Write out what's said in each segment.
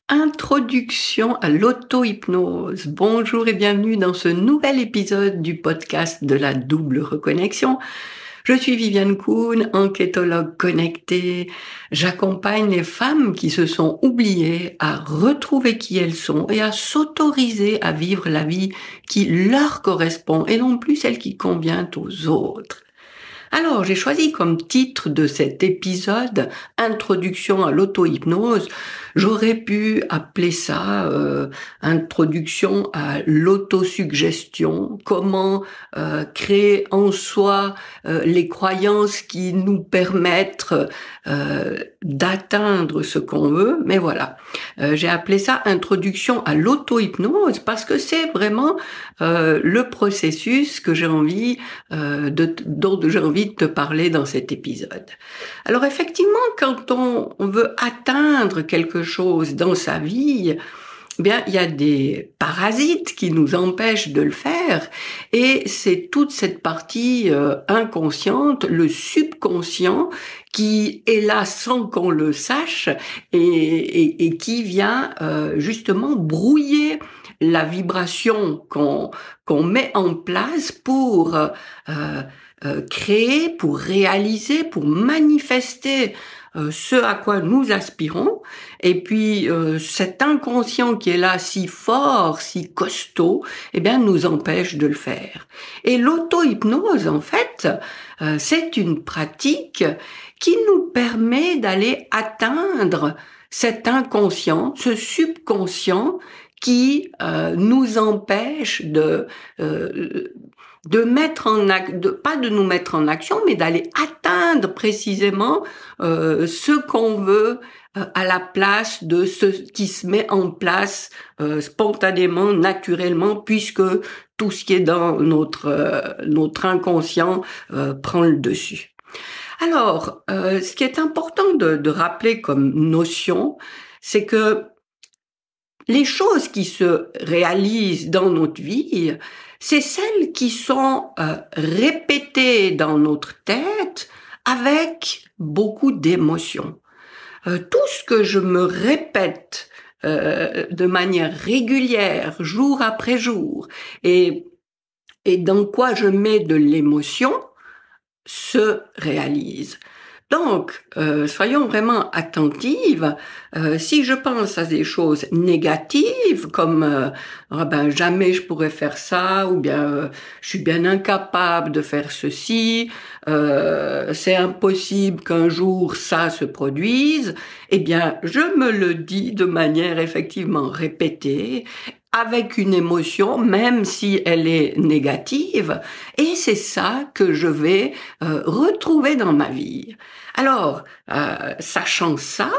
Introduction à l'auto-hypnose. Bonjour et bienvenue dans ce nouvel épisode du podcast de la double reconnexion. Je suis Viviane Kuhn, enquêtologue connectée. J'accompagne les femmes qui se sont oubliées à retrouver qui elles sont et à s'autoriser à vivre la vie qui leur correspond et non plus celle qui convient aux autres. Alors, j'ai choisi comme titre de cet épisode « Introduction à l'auto-hypnose ». J'aurais pu appeler ça Introduction à l'autosuggestion », comment créer en soi les croyances qui nous permettent d'atteindre ce qu'on veut. Mais voilà, j'ai appelé ça « Introduction à l'auto-hypnose » parce que c'est vraiment le processus que j'ai envie dont j'ai envie de te parler dans cet épisode. Alors effectivement, quand on veut atteindre quelque chose dans sa vie, eh bien, il y a des parasites qui nous empêchent de le faire et c'est toute cette partie inconsciente, le subconscient, qui est là sans qu'on le sache et qui vient justement brouiller la vibration qu'on met en place pour créer, pour réaliser, pour manifester ce à quoi nous aspirons. Et puis cet inconscient qui est là si fort, si costaud, eh bien nous empêche de le faire. Et l'auto-hypnose, en fait, c'est une pratique qui nous permet d'aller atteindre cet inconscient, ce subconscient qui nous empêche de mettre en pas de nous mettre en action, mais d'aller atteindre précisément ce qu'on veut à la place de ce qui se met en place spontanément, naturellement, puisque tout ce qui est dans notre inconscient prend le dessus. Alors, ce qui est important de rappeler comme notion, c'est que les choses qui se réalisent dans notre vie, c'est celles qui sont répétées dans notre tête avec beaucoup d'émotion. Tout ce que je me répète de manière régulière, jour après jour, et dans quoi je mets de l'émotion, se réalise. Donc, soyons vraiment attentives. Si je pense à des choses négatives, comme jamais je pourrais faire ça, ou bien je suis bien incapable de faire ceci, c'est impossible qu'un jour ça se produise, eh bien, je me le dis de manière effectivement répétée, avec une émotion, même si elle est négative, et c'est ça que je vais retrouver dans ma vie. Alors, sachant ça,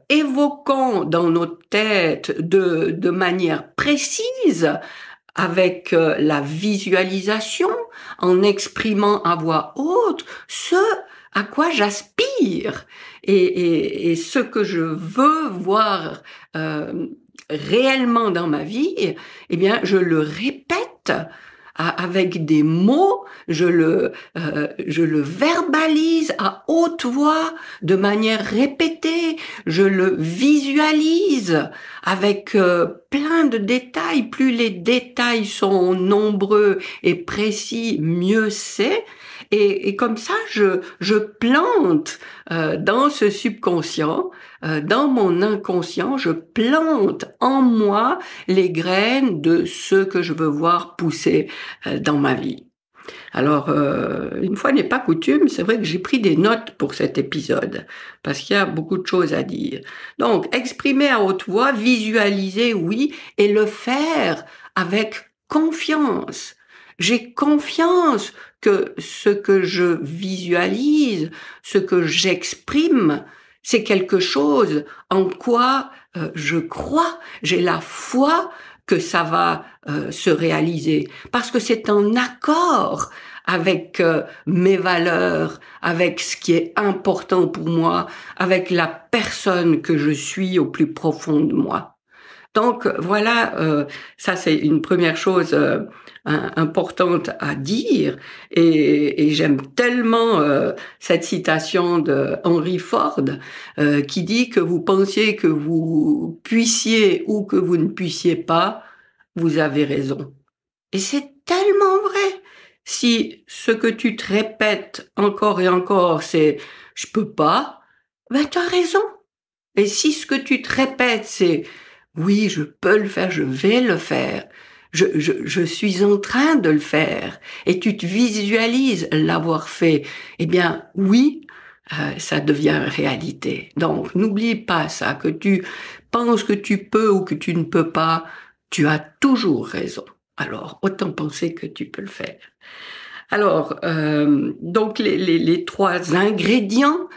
évoquons dans notre tête de manière précise, avec la visualisation, en exprimant à voix haute ce à quoi j'aspire et ce que je veux voir réellement dans ma vie, eh bien, je le répète avec des mots, je le verbalise à haute voix, de manière répétée, je le visualise avec plein de détails. Plus les détails sont nombreux et précis, mieux c'est. Et comme ça, je plante dans ce subconscient, dans mon inconscient, je plante en moi les graines de ce que je veux voir pousser dans ma vie. Alors, une fois n'est pas coutume, c'est vrai que j'ai pris des notes pour cet épisode, parce qu'il y a beaucoup de choses à dire. Donc, exprimer à haute voix, visualiser, oui, et le faire avec confiance. J'ai confiance que ce que je visualise, ce que j'exprime, c'est quelque chose en quoi je crois, j'ai la foi que ça va se réaliser, parce que c'est en accord avec mes valeurs, avec ce qui est important pour moi, avec la personne que je suis au plus profond de moi. Donc voilà, ça c'est une première chose importante à dire. Et j'aime tellement cette citation de Henry Ford qui dit que vous pensiez que vous puissiez ou que vous ne puissiez pas, vous avez raison. Et c'est tellement vrai. Si ce que tu te répètes encore et encore, c'est je peux pas, ben tu as raison. Et si ce que tu te répètes, c'est oui, je peux le faire, je vais le faire, je suis en train de le faire, et tu te visualises l'avoir fait, eh bien oui, ça devient réalité. Donc n'oublie pas ça, que tu penses que tu peux ou que tu ne peux pas, tu as toujours raison. Alors autant penser que tu peux le faire. Alors, donc les trois ingrédients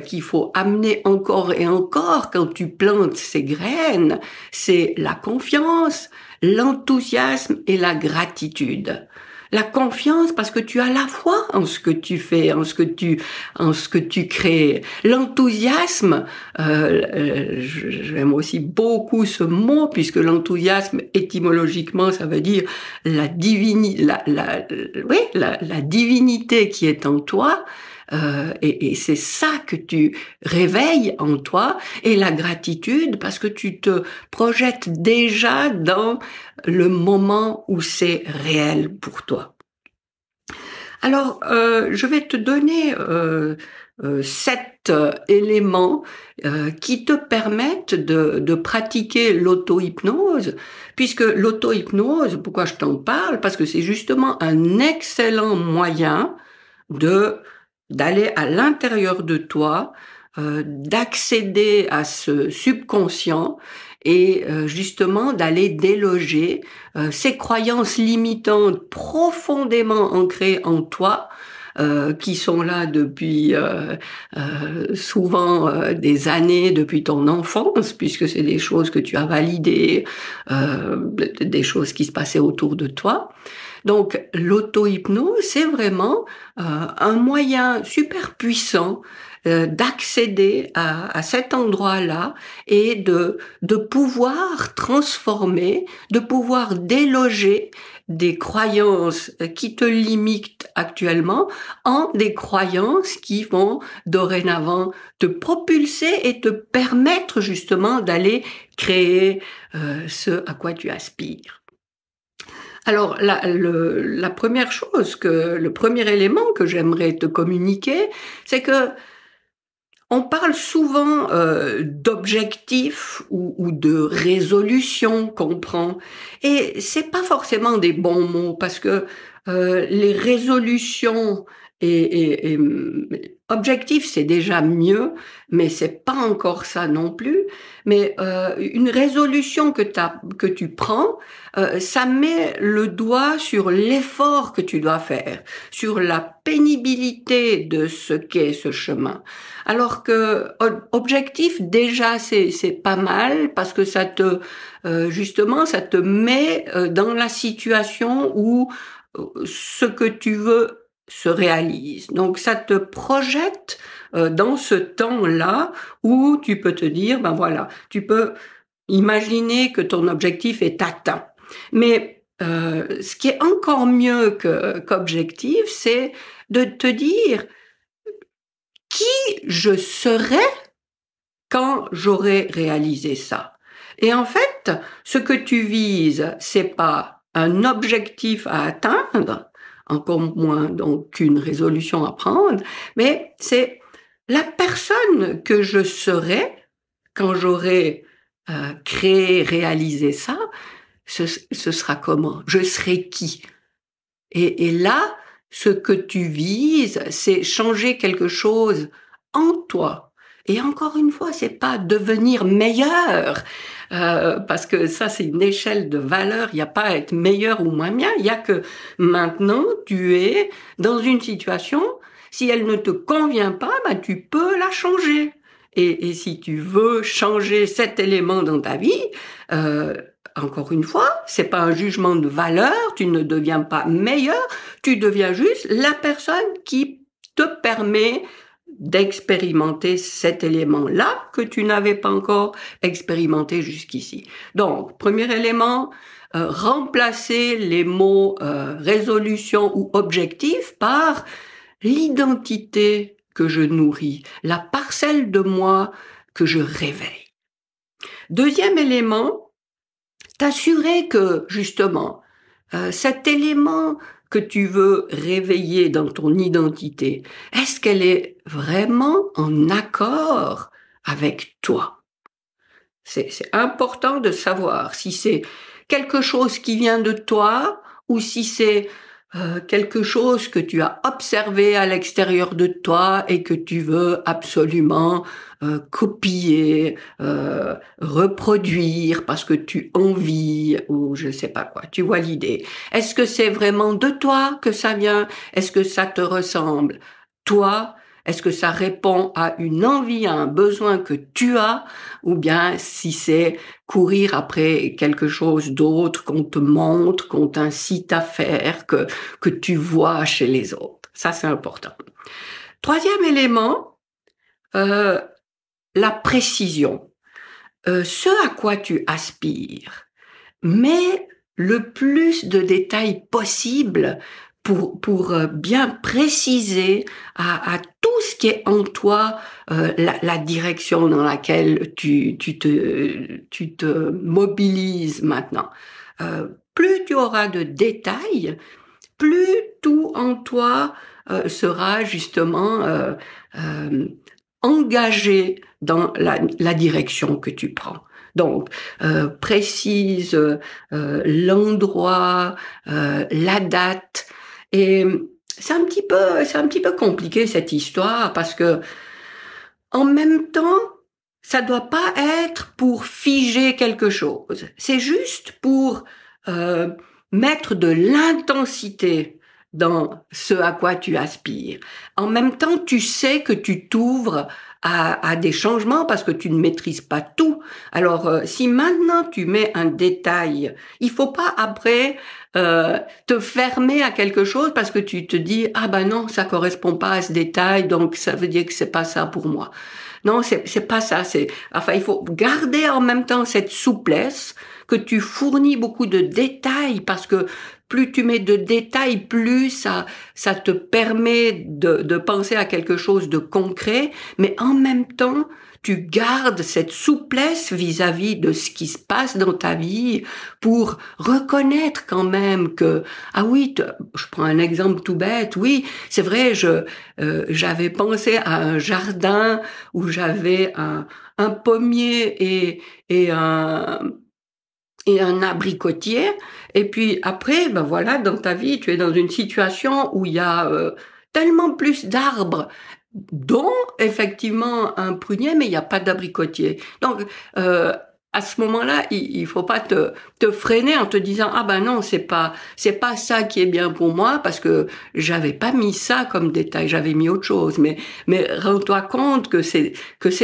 qu'il faut amener encore et encore quand tu plantes ces graines, c'est la confiance, l'enthousiasme et la gratitude. La confiance parce que tu as la foi en ce que tu fais, en ce que tu crées. L'enthousiasme, j'aime aussi beaucoup ce mot puisque l'enthousiasme étymologiquement ça veut dire la divinité qui est en toi. Et c'est ça que tu réveilles en toi, et la gratitude parce que tu te projettes déjà dans le moment où c'est réel pour toi. Alors, je vais te donner 7 éléments qui te permettent de pratiquer l'auto-hypnose, puisque l'auto-hypnose, pourquoi je t'en parle? Parce que c'est justement un excellent moyen d'aller à l'intérieur de toi, d'accéder à ce subconscient et justement d'aller déloger ces croyances limitantes profondément ancrées en toi, qui sont là depuis souvent des années, depuis ton enfance, puisque c'est des choses que tu as validées, des choses qui se passaient autour de toi. Donc l'auto-hypnose, c'est vraiment un moyen super puissant d'accéder à cet endroit-là et de pouvoir transformer, de pouvoir déloger des croyances qui te limitent actuellement en des croyances qui vont dorénavant te propulser et te permettre justement d'aller créer ce à quoi tu aspires. Alors, la première chose le premier élément que j'aimerais te communiquer, c'est que on parle souvent d'objectifs ou de résolutions qu'on prend, et c'est pas forcément des bons mots parce que les résolutions et objectifs c'est déjà mieux, mais c'est pas encore ça non plus. Mais une résolution que tu prends, ça met le doigt sur l'effort que tu dois faire, sur la pénibilité de ce qu'est ce chemin. Alors que objectif déjà c'est pas mal parce que ça te justement ça te met dans la situation où ce que tu veux se réalise. Donc ça te projette dans ce temps-là où tu peux te dire ben voilà, tu peux imaginer que ton objectif est atteint. Mais ce qui est encore mieux qu'objectif, c'est de te dire qui je serai quand j'aurai réalisé ça. Et en fait, ce que tu vises, c'est pas un objectif à atteindre, encore moins donc une résolution à prendre, mais c'est la personne que je serai quand j'aurai créé, réalisé ça, ce sera comment? Je serai qui? Et là, ce que tu vises, c'est changer quelque chose en toi. Et encore une fois, c'est pas devenir meilleur, parce que ça, c'est une échelle de valeur. Il n'y a pas à être meilleur ou moins bien. Il y a que maintenant, tu es dans une situation, si elle ne te convient pas, ben, tu peux la changer. Et si tu veux changer cet élément dans ta vie, encore une fois, c'est pas un jugement de valeur, tu ne deviens pas meilleur, tu deviens juste la personne qui te permet d'expérimenter cet élément-là que tu n'avais pas encore expérimenté jusqu'ici. Donc, premier élément, remplacer les mots résolution ou objectif par l'identité que je nourris, la parcelle de moi que je réveille. Deuxième élément, t'assurer que, justement, cet élément que tu veux réveiller dans ton identité, est-ce qu'elle est vraiment en accord avec toi? C'est important de savoir si c'est quelque chose qui vient de toi ou si c'est quelque chose que tu as observé à l'extérieur de toi et que tu veux absolument copier, reproduire parce que tu envies ou je sais pas quoi. Tu vois l'idée. Est-ce que c'est vraiment de toi que ça vient? Est-ce que ça te ressemble? Toi? Est-ce que ça répond à une envie, à un besoin que tu as? Ou bien si c'est courir après quelque chose d'autre qu'on te montre, qu'on t'incite à faire, que tu vois chez les autres. Ça, c'est important. Troisième élément, la précision. Ce à quoi tu aspires, mets le plus de détails possible pour bien préciser à tout ce qui est en toi la direction dans laquelle tu te mobilises maintenant. Plus tu auras de détails, plus tout en toi sera justement engagé dans la direction que tu prends. Donc, précise l'endroit, la date. Et c'est un petit peu compliqué cette histoire parce que en même temps, ça doit pas être pour figer quelque chose. C'est juste pour mettre de l'intensité dans ce à quoi tu aspires. En même temps, tu sais que tu t'ouvres à des changements parce que tu ne maîtrises pas tout. Alors, si maintenant tu mets un détail, il faut pas après te fermer à quelque chose parce que tu te dis ah ben non, ça correspond pas à ce détail, donc ça veut dire que c'est pas ça pour moi. Non, c'est pas ça. Il faut garder en même temps cette souplesse que tu fournis beaucoup de détails parce que plus tu mets de détails, plus ça te permet de penser à quelque chose de concret, mais en même temps, tu gardes cette souplesse vis-à-vis de ce qui se passe dans ta vie pour reconnaître quand même que, ah oui, je prends un exemple tout bête, oui, c'est vrai, j'avais pensé à un jardin où j'avais un pommier et un abricotier. Et puis après, ben voilà, dans ta vie, tu es dans une situation où il y a tellement plus d'arbres, dont effectivement un prunier, mais il n'y a pas d'abricotier. Donc, à ce moment-là, il faut pas te freiner en te disant ah ben non, c'est pas ça qui est bien pour moi parce que j'avais pas mis ça comme détail, j'avais mis autre chose. Mais rends-toi compte que c'est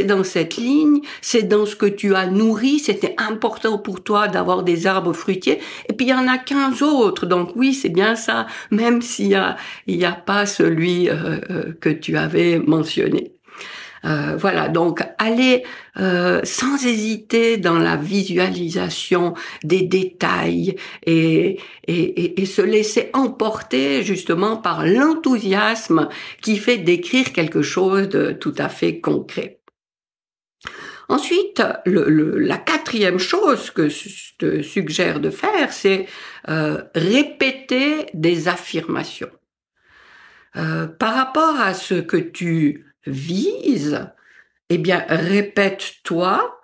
dans cette ligne, c'est dans ce que tu as nourri, c'était important pour toi d'avoir des arbres fruitiers. Et puis il y en a 15 autres, donc oui, c'est bien ça, même s'il y a pas celui que tu avais mentionné. Voilà, donc aller sans hésiter dans la visualisation des détails et se laisser emporter justement par l'enthousiasme qui fait décrire quelque chose de tout à fait concret. Ensuite, la quatrième chose que je te suggère de faire, c'est répéter des affirmations. Par rapport à ce que tu vise, eh bien, répète-toi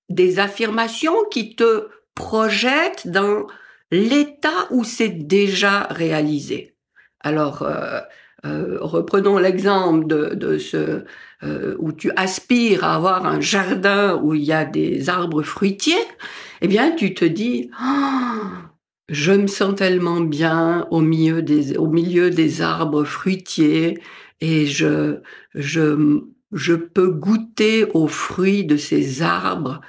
des affirmations qui te projettent dans l'état où c'est déjà réalisé. Alors, reprenons l'exemple de ce où tu aspires à avoir un jardin où il y a des arbres fruitiers. Eh bien, tu te dis, oh, je me sens tellement bien au milieu des arbres fruitiers et je peux goûter aux fruits de ces arbres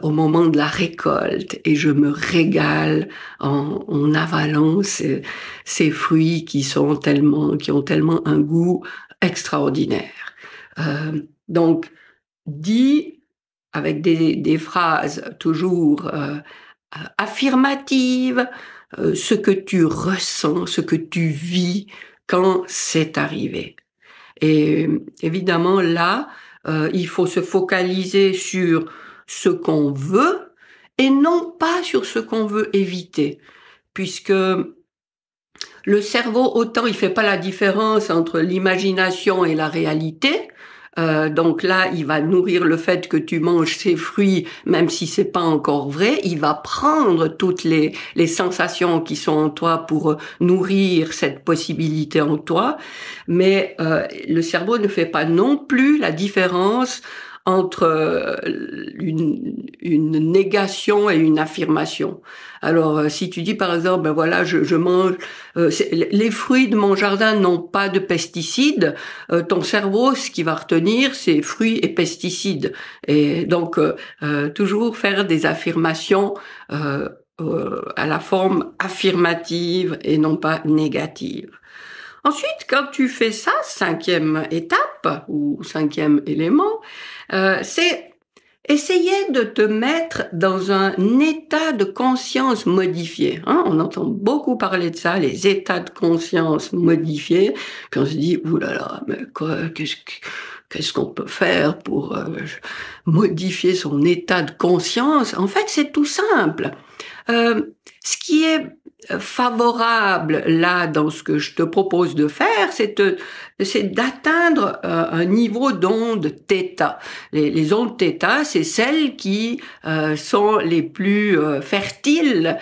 au moment de la récolte et je me régale en avalant ces fruits qui ont tellement un goût extraordinaire. Donc, dis avec des phrases toujours affirmatives, ce que tu ressens, ce que tu vis quand c'est arrivé. Et évidemment, là, il faut se focaliser sur ce qu'on veut et non pas sur ce qu'on veut éviter, puisque le cerveau, autant il fait pas la différence entre l'imagination et la réalité. Donc là, il va nourrir le fait que tu manges ces fruits, même si c'est pas encore vrai. Il va prendre toutes les sensations qui sont en toi pour nourrir cette possibilité en toi. Mais le cerveau ne fait pas non plus la différence entre une négation et une affirmation. Alors, si tu dis par exemple, ben voilà, je mange les fruits de mon jardin n'ont pas de pesticides, ton cerveau, ce qui va retenir, c'est fruits et pesticides. Et donc, toujours faire des affirmations à la forme affirmative et non pas négative. Ensuite, quand tu fais ça, cinquième étape ou cinquième élément, c'est essayer de te mettre dans un état de conscience modifié. Hein, on entend beaucoup parler de ça, les états de conscience modifiés. Puis on se dit, oulala, mais quoi, qu'est-ce qu'on peut faire pour modifier son état de conscience? En fait, c'est tout simple. Ce qui est favorable là dans ce que je te propose de faire, c'est d'atteindre un niveau d'onde θ. Les ondes θ, c'est celles qui sont les plus fertiles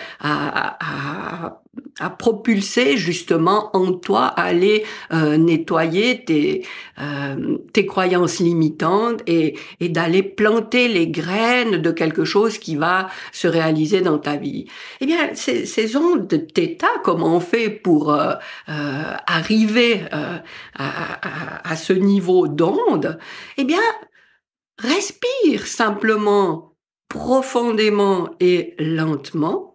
à propulser justement en toi, à aller nettoyer tes croyances limitantes et d'aller planter les graines de quelque chose qui va se réaliser dans ta vie. Eh bien, ces ondes θ, comment on fait pour arriver à ce niveau d'onde? Eh bien, respire simplement, profondément et lentement.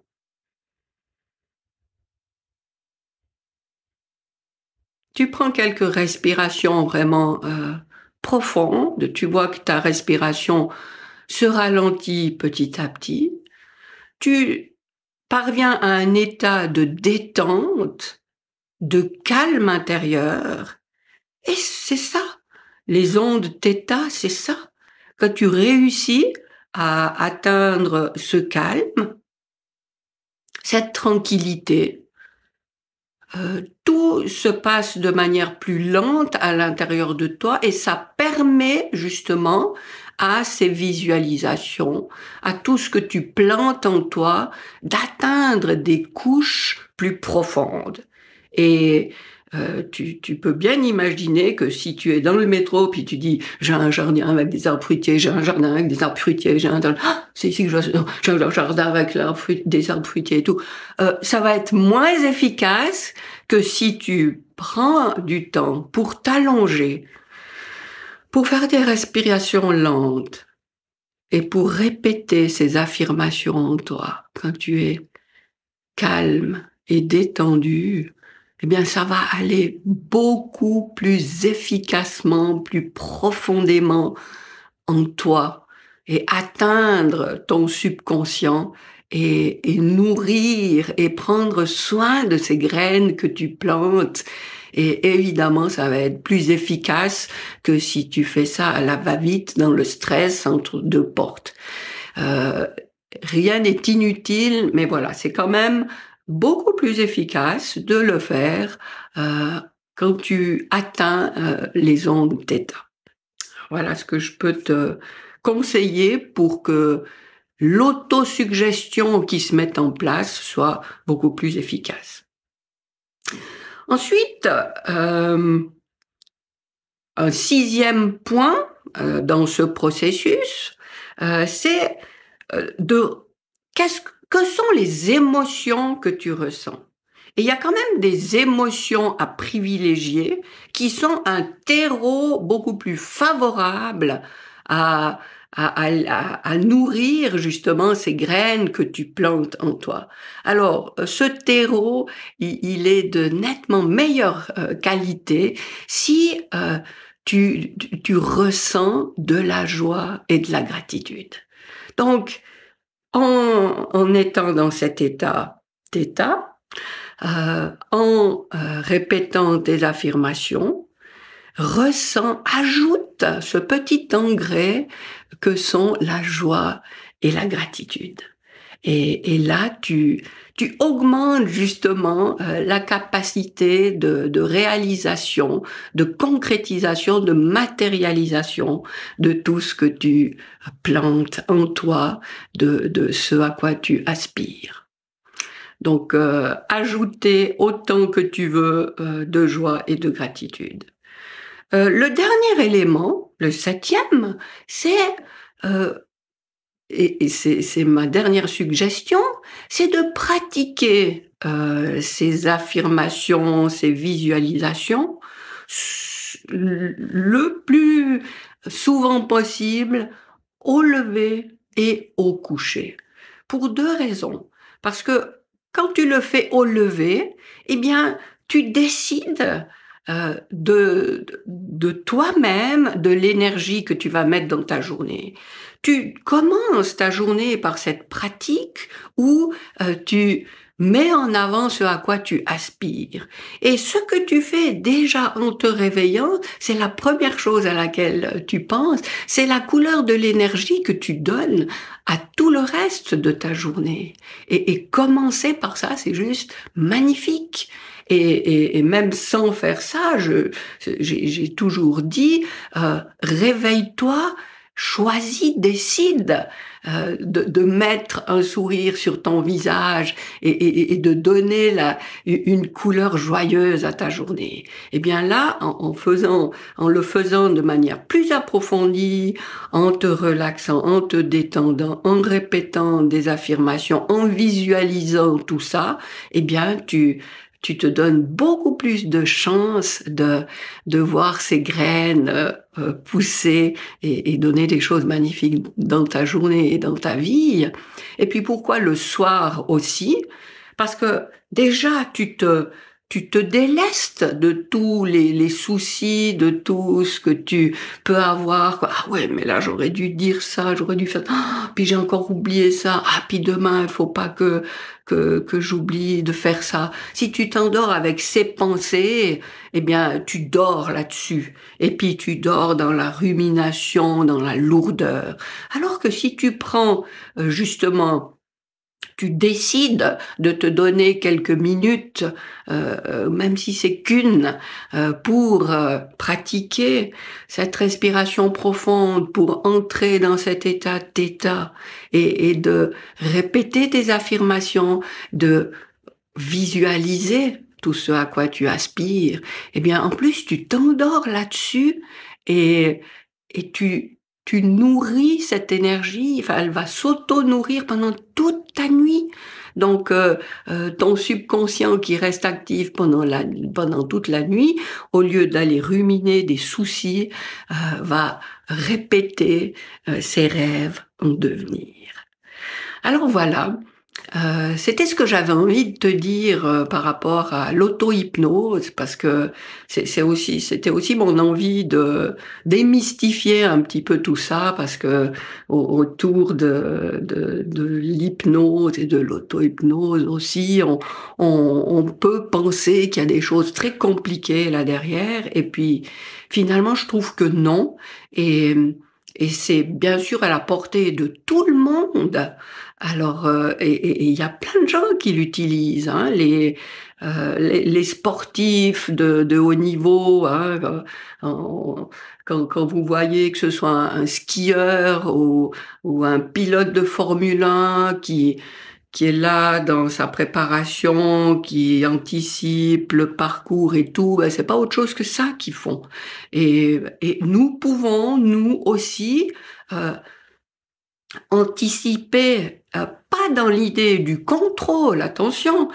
Tu prends quelques respirations vraiment profondes. Tu vois que ta respiration se ralentit petit à petit. Tu parviens à un état de détente, de calme intérieur. Et c'est ça. Les ondes θ, c'est ça. Quand tu réussis à atteindre ce calme, cette tranquillité, tout se passe de manière plus lente à l'intérieur de toi et ça permet justement à ces visualisations, à tout ce que tu plantes en toi, d'atteindre des couches plus profondes. Et tu peux bien imaginer que si tu es dans le métro puis tu dis j'ai un jardin avec des arbres fruitiers, j'ai un jardin avec des arbres fruitiers, c'est ici que j'ai un jardin avec des arbres fruitiers et tout, ça va être moins efficace que si tu prends du temps pour t'allonger, pour faire des respirations lentes et pour répéter ces affirmations en toi quand tu es calme et détendu. Eh bien, ça va aller beaucoup plus efficacement, plus profondément en toi et atteindre ton subconscient et nourrir et prendre soin de ces graines que tu plantes. Et évidemment, ça va être plus efficace que si tu fais ça à la va-vite dans le stress entre deux portes. Rien n'est inutile, mais voilà, c'est quand même beaucoup plus efficace de le faire quand tu atteins les ondes θ. Voilà ce que je peux te conseiller pour que l'autosuggestion qui se mette en place soit beaucoup plus efficace. Ensuite, un sixième point dans ce processus, c'est que sont les émotions que tu ressens? Et il y a quand même des émotions à privilégier qui sont un terreau beaucoup plus favorable à nourrir justement ces graines que tu plantes en toi. Alors, ce terreau, il est de nettement meilleure qualité si tu ressens de la joie et de la gratitude. Donc, en étant dans cet état d'état, en répétant des affirmations, ajoute ce petit engrais que sont la joie et la gratitude. Et là, tu augmentes justement la capacité de réalisation, de concrétisation, de matérialisation de tout ce que tu plantes en toi, de ce à quoi tu aspires. Donc, ajouter autant que tu veux de joie et de gratitude. Le dernier élément, le 7e, c'est et c'est ma dernière suggestion, c'est de pratiquer ces affirmations, ces visualisations le plus souvent possible au lever et au coucher. Pour 2 raisons. Parce que quand tu le fais au lever, eh bien, tu décides de toi-même, de l'énergie que tu vas mettre dans ta journée. Tu commences ta journée par cette pratique où tu mets en avant ce à quoi tu aspires. Et ce que tu fais déjà en te réveillant, c'est la première chose à laquelle tu penses, c'est la couleur de l'énergie que tu donnes à tout le reste de ta journée. Et commencer par ça, c'est juste magnifique. Et même sans faire ça, j'ai toujours dit, réveille-toi, choisis, décide de mettre un sourire sur ton visage et de donner une couleur joyeuse à ta journée. Et bien là, en le faisant de manière plus approfondie, en te relaxant, en te détendant, en répétant des affirmations, en visualisant tout ça, eh bien tu te donnes beaucoup plus de chances de voir ces graines pousser et donner des choses magnifiques dans ta journée et dans ta vie. Et puis pourquoi le soir aussi? Parce que déjà tu te délestes de tous les soucis, de tout ce que tu peux avoir. Ah ouais, mais là j'aurais dû dire ça, j'aurais dû faire. Ah, puis j'ai encore oublié ça. Ah, puis demain il faut pas que j'oublie de faire ça. Si tu t'endors avec ces pensées, eh bien tu dors là-dessus. Et puis tu dors dans la rumination, dans la lourdeur. Alors que si tu prends justement tu décides de te donner quelques minutes, même si c'est qu'une, pour pratiquer cette respiration profonde, pour entrer dans cet état d'état et de répéter tes affirmations, de visualiser tout ce à quoi tu aspires, eh bien en plus tu t'endors là-dessus et tu nourris cette énergie, enfin elle va s'auto-nourrir pendant toute ta nuit. Donc ton subconscient qui reste actif pendant toute la nuit, au lieu d'aller ruminer des soucis, va répéter ses rêves en devenir. Alors voilà. C'était ce que j'avais envie de te dire par rapport à l'auto-hypnose, parce que c'était aussi mon envie de démystifier un petit peu tout ça, parce que autour de l'hypnose et de l'auto-hypnose aussi, on peut penser qu'il y a des choses très compliquées là derrière, et puis finalement je trouve que non, et c'est bien sûr à la portée de tout le monde. Alors, et il y a plein de gens qui l'utilisent, hein, les sportifs de haut niveau, hein, quand vous voyez que ce soit un skieur ou un pilote de Formule 1 qui est là dans sa préparation, qui anticipe le parcours et tout, ben c'est pas autre chose que ça qu'ils font. Et nous pouvons, nous aussi, anticiper, pas dans l'idée du contrôle, attention,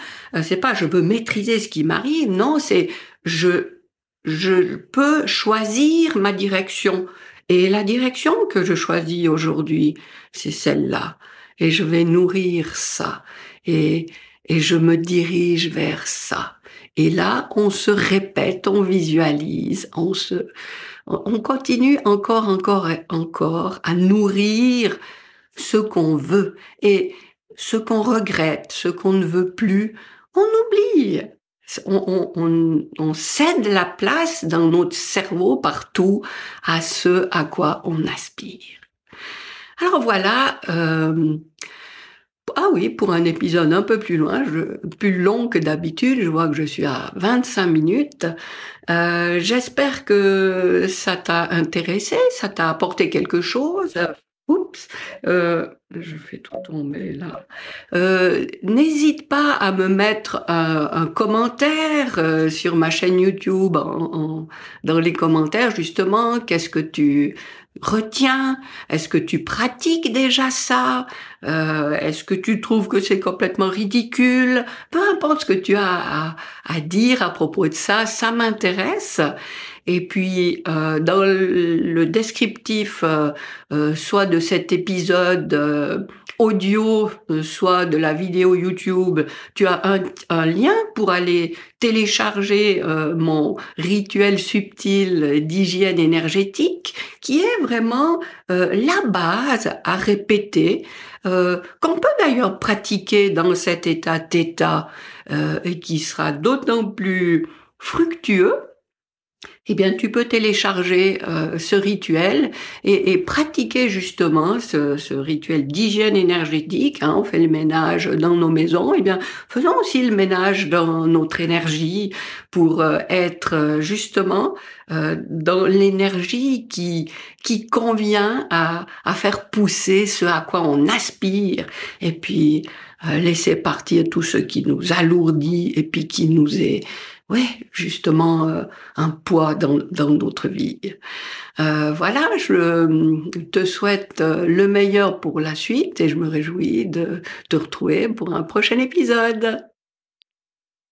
c'est pas je veux maîtriser ce qui m'arrive, non, c'est je peux choisir ma direction. Et la direction que je choisis aujourd'hui, c'est celle-là. Et je vais nourrir ça. Et je me dirige vers ça. Et là, on se répète, on visualise, On continue encore et encore à nourrir ce qu'on veut et ce qu'on regrette, ce qu'on ne veut plus, on oublie. On cède la place dans notre cerveau partout à ce à quoi on aspire. Alors voilà, ah oui, pour un épisode un peu plus loin, plus long que d'habitude, je vois que je suis à 25 minutes. J'espère que ça t'a intéressé, ça t'a apporté quelque chose. Oups, je fais tout tomber là. N'hésite pas à me mettre un commentaire sur ma chaîne YouTube, dans les commentaires justement. Qu'est-ce que tu retiens? Est-ce que tu pratiques déjà ça? Est-ce que tu trouves que c'est complètement ridicule? Peu importe ce que tu as à dire à propos de ça, ça m'intéresse. Et puis, dans le descriptif, soit de cet épisode audio, soit de la vidéo YouTube, tu as un lien pour aller télécharger mon rituel subtil d'hygiène énergétique, qui est vraiment la base à répéter, qu'on peut d'ailleurs pratiquer dans cet état thêta, et qui sera d'autant plus fructueux. Eh bien, tu peux télécharger ce rituel et pratiquer justement ce rituel d'hygiène énergétique. Hein, on fait le ménage dans nos maisons. Eh bien, faisons aussi le ménage dans notre énergie pour être justement dans l'énergie qui convient à faire pousser ce à quoi on aspire. Et puis, laisser partir tout ce qui nous alourdit et puis qui nous est justement un poids dans notre vie. Voilà, je te souhaite le meilleur pour la suite et je me réjouis de te retrouver pour un prochain épisode.